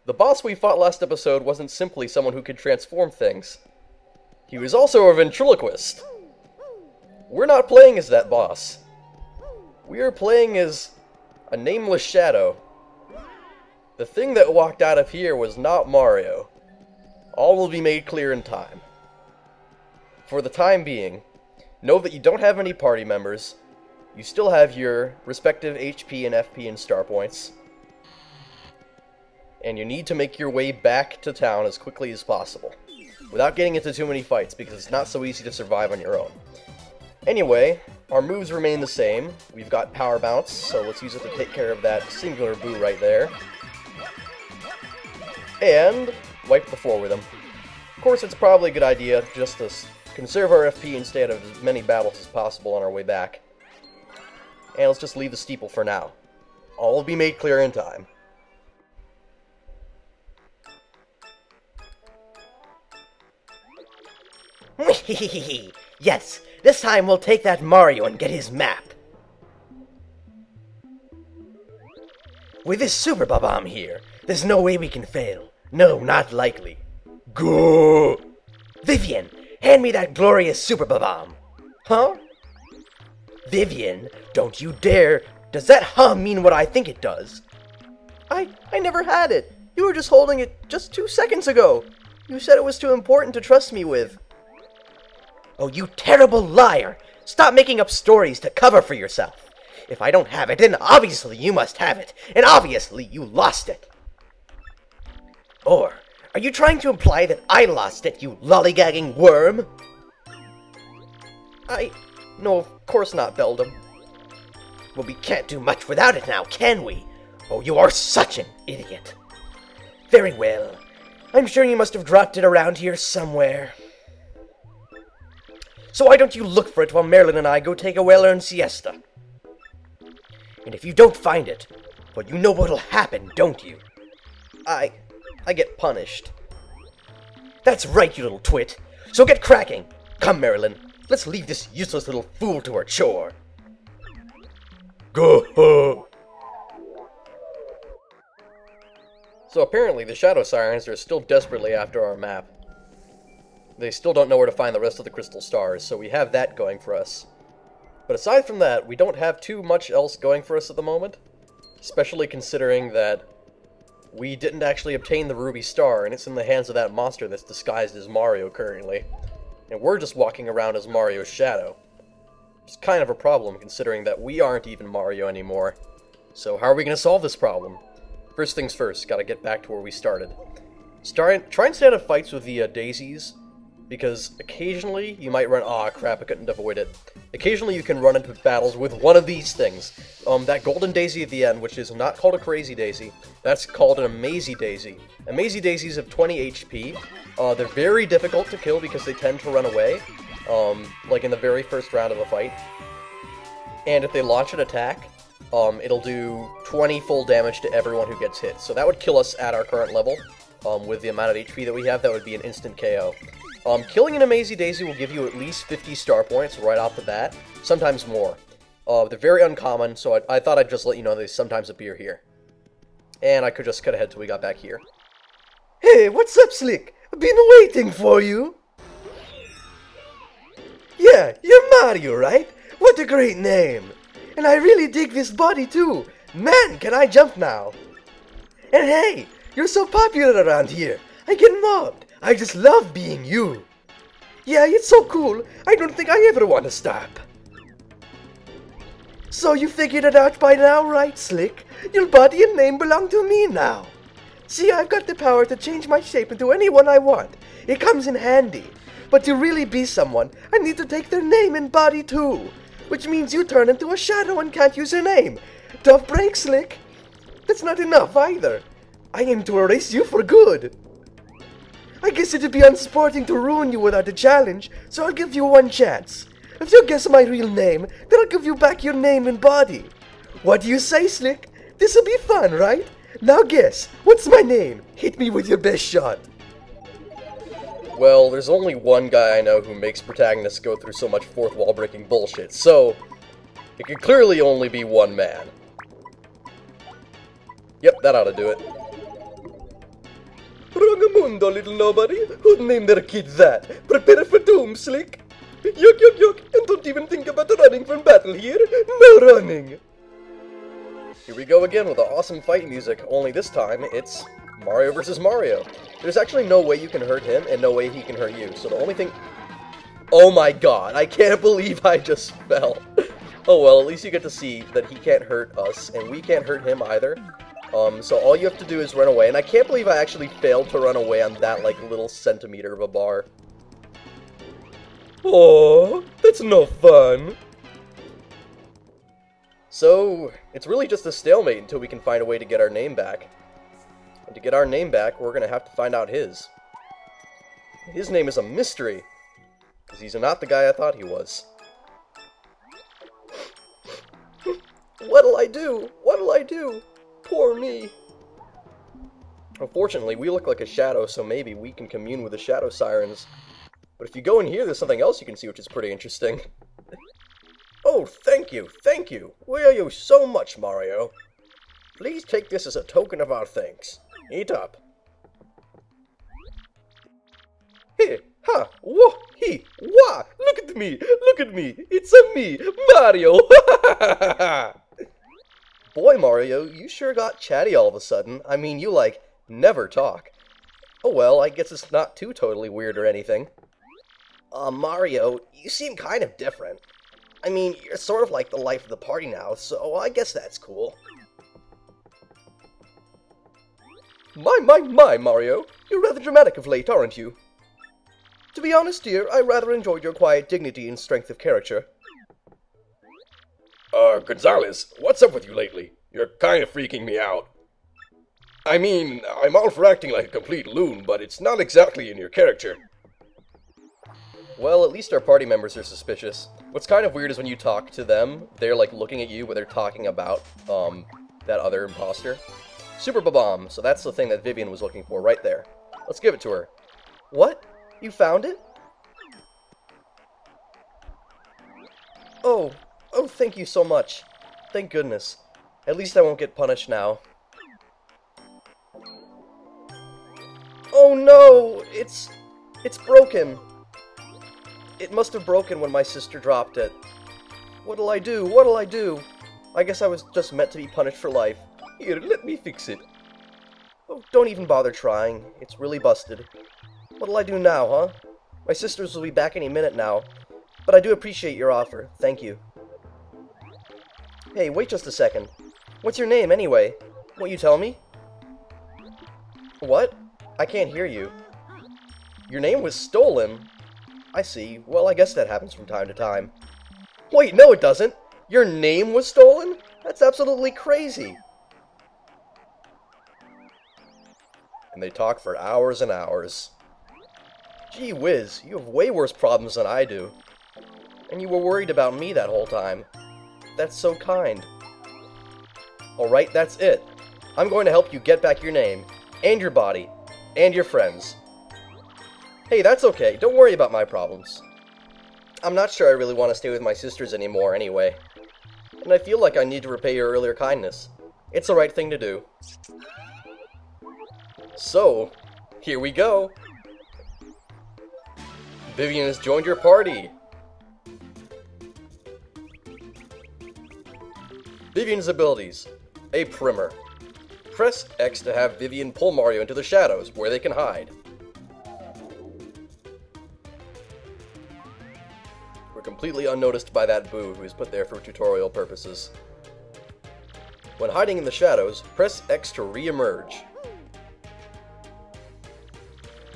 The boss we fought last episode wasn't simply someone who could transform things. He was also a ventriloquist. We're not playing as that boss. We are playing as a nameless shadow. The thing that walked out of here was not Mario. All will be made clear in time. For the time being, know that you don't have any party members. You still have your respective HP and FP and star points. And you need to make your way back to town as quickly as possible, without getting into too many fights, because it's not so easy to survive on your own. Anyway, our moves remain the same. We've got Power Bounce, so let's use it to take care of that singular boo right there. And wipe the floor with him. Of course, it's probably a good idea just to conserve our FP and stay out of as many battles as possible on our way back. And let's just leave the steeple for now. All will be made clear in time. Yes, this time we'll take that Mario and get his map. With this Super Bomb here, there's no way we can fail. No, not likely. Go! Vivian, hand me that glorious Super Bomb. Huh? Vivian, don't you dare. Does that huh mean what I think it does? I never had it. You were just holding it just 2 seconds ago. You said it was too important to trust me with. Oh, you terrible liar! Stop making up stories to cover for yourself. If I don't have it, then obviously you must have it, and obviously you lost it. Or, are you trying to imply that I lost it, you lollygagging worm? No, of course not, Beldam. Well, we can't do much without it now, can we? Oh, you are such an idiot. Very well. I'm sure you must have dropped it around here somewhere. So why don't you look for it while Marilyn and I go take a well-earned siesta? And if you don't find it, well, you know what'll happen, don't you? I get punished. That's right, you little twit. So get cracking. Come, Marilyn. Let's leave this useless little fool to her chore. Go! So apparently the Shadow Sirens are still desperately after our map. They still don't know where to find the rest of the crystal stars, so we have that going for us. But aside from that, we don't have too much else going for us at the moment. Especially considering that we didn't actually obtain the ruby star, and it's in the hands of that monster that's disguised as Mario currently. And we're just walking around as Mario's shadow. It's kind of a problem, considering that we aren't even Mario anymore. So how are we going to solve this problem? First things first, gotta get back to where we started. Try and stay out of fights with the daisies, because occasionally you might run... Aw, crap, I couldn't avoid it. Occasionally you can run into battles with one of these things. That golden daisy at the end, which is not called a crazy daisy, that's called an amazy daisy. Amazy daisies have 20 HP. They're very difficult to kill because they tend to run away, like in the very first round of a fight. And if they launch an attack, it'll do 20 full damage to everyone who gets hit. So that would kill us at our current level. With the amount of HP that we have, that would be an instant KO. Killing an Amazy Daisy will give you at least 50 star points right off the bat, sometimes more. They're very uncommon, so I thought I'd just let you know they sometimes appear here. And I could just cut ahead till we got back here. Hey, what's up, Slick? I've been waiting for you. Yeah, you're Mario, right? What a great name. And I really dig this body, too. Man, can I jump now? And hey, you're so popular around here. I get mobbed. I just love being you. Yeah, it's so cool. I don't think I ever want to stop. So you figured it out by now, right, Slick? Your body and name belong to me now. See, I've got the power to change my shape into anyone I want. It comes in handy. But to really be someone, I need to take their name and body too. Which means you turn into a shadow and can't use your name. Tough break, Slick. That's not enough either. I aim to erase you for good. I guess it'd be unsporting to ruin you without a challenge, so I'll give you one chance. If you guess my real name, then I'll give you back your name and body. What do you say, Slick? This'll be fun, right? Now guess, what's my name? Hit me with your best shot. Well, there's only one guy I know who makes protagonists go through so much fourth wall breaking bullshit, so it could clearly only be one man. Yep, that ought to do it. mundo, little nobody. Who'd name their kid that? Prepare for doom, Slick. Yuck, yuck, yuck, and don't even think about running from battle here. No running. Here we go again with the awesome fight music, only this time it's Mario versus Mario. There's actually no way you can hurt him, and no way he can hurt you, so the only thing... Oh my god, I can't believe I just fell. Oh well, at least you get to see that he can't hurt us, and we can't hurt him either. So all you have to do is run away, and I can't believe I actually failed to run away on that, like, little centimeter of a bar. Oh, that's no fun. So, it's really just a stalemate until we can find a way to get our name back. And to get our name back, we're gonna have to find out his. His name is a mystery, because he's not the guy I thought he was. What'll I do? What'll I do? Poor me. Unfortunately, we look like a shadow, so maybe we can commune with the shadow sirens. But if you go in here, there's something else you can see, which is pretty interesting. Oh, thank you, thank you. We owe you so much, Mario. Please take this as a token of our thanks. Eat up. Hey, ha, whoa, he, wah, look at me, it's a me, Mario. Boy, Mario, you sure got chatty all of a sudden. I mean, you, like, never talk. Oh well, I guess it's not too totally weird or anything. Mario, you seem kind of different. I mean, you're sort of like the life of the party now, so I guess that's cool. My, Mario, you're rather dramatic of late, aren't you? To be honest, dear, I rather enjoyed your quiet dignity and strength of character. Gonzalez, what's up with you lately? You're kind of freaking me out. I mean, I'm all for acting like a complete loon, but it's not exactly in your character. Well, at least our party members are suspicious. What's kind of weird is when you talk to them, they're like looking at you, but they're talking about, that other imposter. Super Bomb, so that's the thing that Vivian was looking for right there. Let's give it to her. What? You found it? Oh, thank you so much. Thank goodness. At least I won't get punished now. Oh no! It's broken. It must have broken when my sister dropped it. What'll I do? What'll I do? I guess I was just meant to be punished for life. Here, let me fix it. Oh, don't even bother trying. It's really busted. What'll I do now, huh? My sisters will be back any minute now. But I do appreciate your offer. Thank you. Hey, wait just a second. What's your name, anyway? Won't you tell me? What? I can't hear you. Your name was stolen? I see. Well, I guess that happens from time to time. Wait, no it doesn't! Your name was stolen? That's absolutely crazy! And they talk for hours and hours. Gee whiz, you have way worse problems than I do. And you were worried about me that whole time. That's so kind. Alright, that's it. I'm going to help you get back your name, and your body, and your friends. Hey, that's okay. Don't worry about my problems. I'm not sure I really want to stay with my sisters anymore anyway. And I feel like I need to repay your earlier kindness. It's the right thing to do. So, here we go. Vivian has joined your party. Vivian's abilities. A primer. Press X to have Vivian pull Mario into the shadows, where they can hide. We're completely unnoticed by that boo who is put there for tutorial purposes. When hiding in the shadows, press X to re-emerge.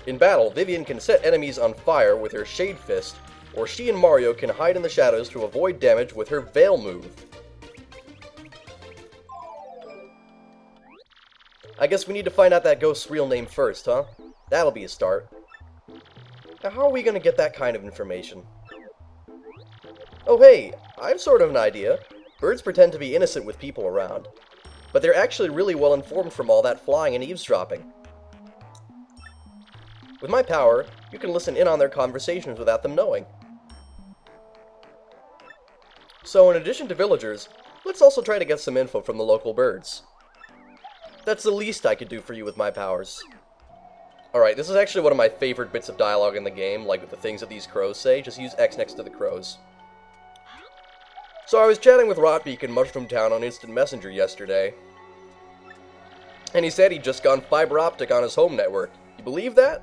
In battle, Vivian can set enemies on fire with her Shade Fist, or she and Mario can hide in the shadows to avoid damage with her Veil move. I guess we need to find out that ghost's real name first, huh? That'll be a start. Now how are we gonna get that kind of information? Oh hey, I have sort of an idea. Birds pretend to be innocent with people around, but they're actually really well informed from all that flying and eavesdropping. With my power, you can listen in on their conversations without them knowing. So in addition to villagers, let's also try to get some info from the local birds. That's the least I could do for you with my powers. Alright, this is actually one of my favorite bits of dialogue in the game, like the things that these crows say. Just use X next to the crows. So I was chatting with Rotbeak in Mushroom Town on Instant Messenger yesterday. And he said he'd just gone fiber optic on his home network. You believe that?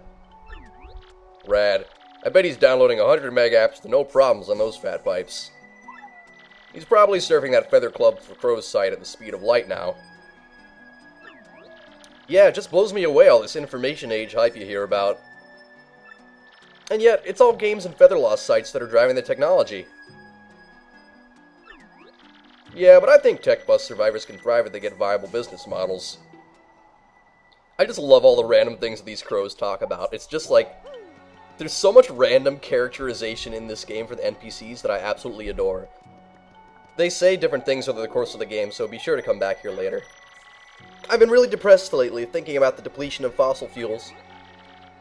Rad. I bet he's downloading 100 meg apps to no problems on those fat pipes. He's probably surfing that Feather Club for Crow's site at the speed of light now. Yeah, it just blows me away, all this information age hype you hear about. And yet, it's all games and Featherlost sites that are driving the technology. Yeah, but I think tech bust survivors can thrive if they get viable business models. I just love all the random things that these crows talk about. It's just like, there's so much random characterization in this game for the NPCs that I absolutely adore. They say different things over the course of the game, so be sure to come back here later. I've been really depressed lately, thinking about the depletion of fossil fuels.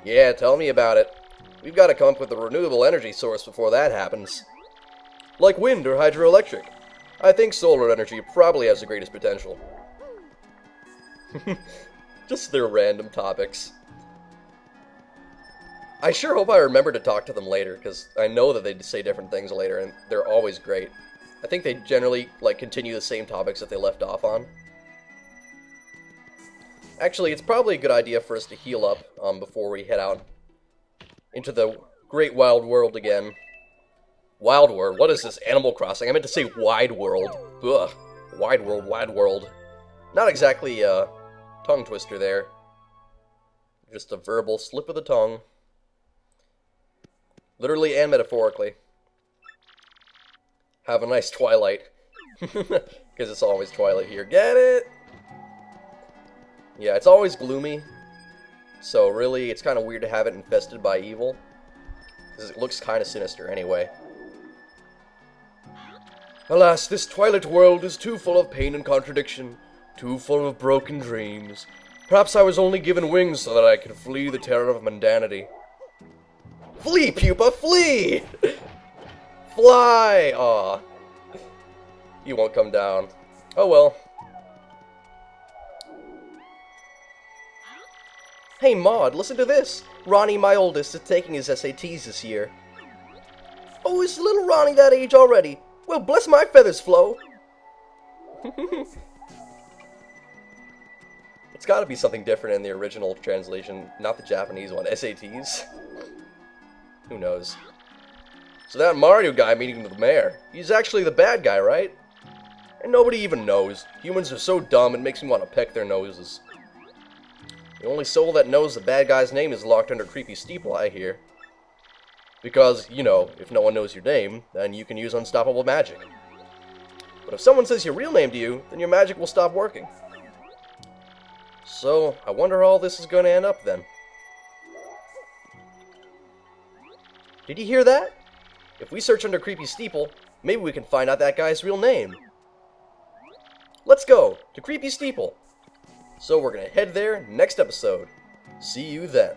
Yeah, tell me about it. We've got to come up with a renewable energy source before that happens. Like wind or hydroelectric. I think solar energy probably has the greatest potential. Just their random topics. I sure hope I remember to talk to them later, because I know that they say different things later, and they're always great. I think they generally, like, continue the same topics that they left off on. Actually, it's probably a good idea for us to heal up before we head out into the great wild world again. Wild world? What is this? Animal Crossing? I meant to say wide world. Ugh. Wide world, wide world. Not exactly a tongue twister there. Just a verbal slip of the tongue. Literally and metaphorically. Have a nice twilight. Because it's always twilight here. Get it? Yeah, it's always gloomy. So really, it's kind of weird to have it infested by evil. Because it looks kind of sinister anyway. Alas, this twilight world is too full of pain and contradiction. Too full of broken dreams. Perhaps I was only given wings so that I could flee the terror of mundanity. Flee, pupa, flee! Fly! Aw. You won't come down. Oh well. Hey Maud, listen to this! Ronnie, my oldest, is taking his SATs this year. Oh, is little Ronnie that age already? Well, bless my feathers, Flo! It's gotta be something different in the original translation, not the Japanese one. SATs? Who knows? So that Mario guy meeting with the mayor, he's actually the bad guy, right? And nobody even knows. Humans are so dumb, it makes me want to peck their noses. The only soul that knows the bad guy's name is locked under Creepy Steeple, I hear. Because, you know, if no one knows your name, then you can use unstoppable magic. But if someone says your real name to you, then your magic will stop working. So, I wonder how all this is going to end up then. Did you hear that? If we search under Creepy Steeple, maybe we can find out that guy's real name. Let's go to Creepy Steeple. So we're going to head there next episode. See you then.